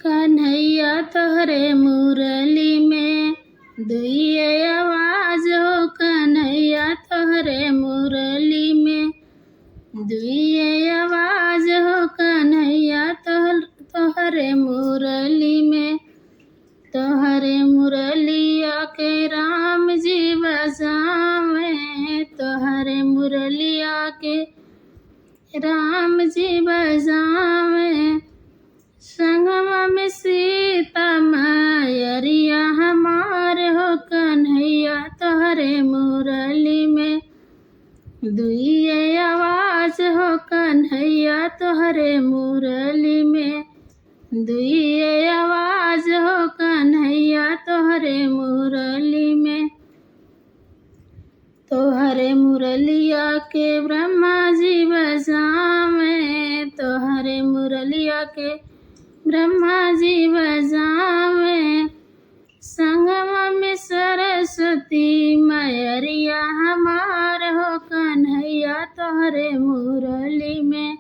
कन्हैया तोहरे मुरली में दुइये आवाज हो। कन्हैया तोहरे मुरली में दुइये आवाज हो। कन्हैया तोहरे मुरली में तोहरे मुरलिया के राम जी बजावे। तोहरे मुरलिया के राम जी बजावे। संगवा में सीता मैरिया हमार हो। कन्हैया तोहरे मुरली में दुइये आवाज हो। कन्हैया तोहरे मुरली में दुइये आवाज हो। कन्हैया तोहरे मुरली में तोहरे मुरलिया के ब्रह्मा जी बजावे। तोहरे मुरलिया के ब्रह्मा जी बजावे। संगमा में सरस्वती मैरिया हमार हो। कन्हैया तोहरे मुरली में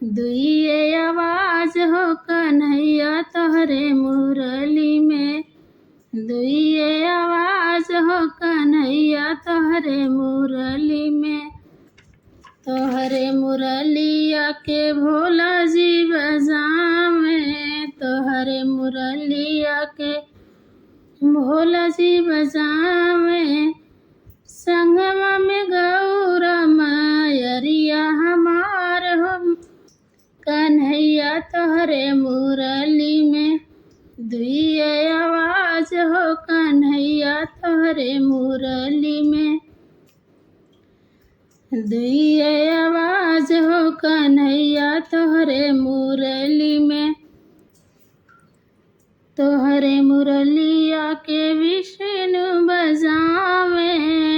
दुइये आवाज हो। कन्हैया तोहरे मुरली में दुइये आवाज हो। कन्हैया तोहरे मुरली में तोहरे मुरलिया के भोला जी बजावे। तोहरे मुरलिया के भोला जी बजावे। संगमा में गौरा मैरिया हमार हो। कन्हैया तोहरे मुरली में दुइये आवाज हो। कन्हैया तोहरे मुरली में दुइये आवाज हो। कन्हैया तोहरे मुरली में तोहरे मुरलिया के विष्णु बजावे।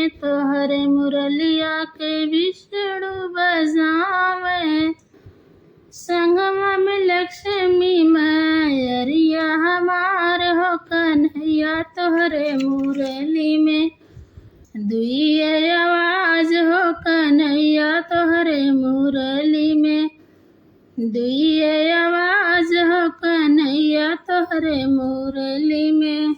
तोहरे मुरलिया के विष्णु बजावे। संगमा में लक्ष्मी मैरिया हमार हो। कन्हैया तोहरे मुरली में दुइये आवाज हो। कन्हैया तोहरे मुरली में दुइये आवाज हो। कन्हैया तोहरे मुरली में।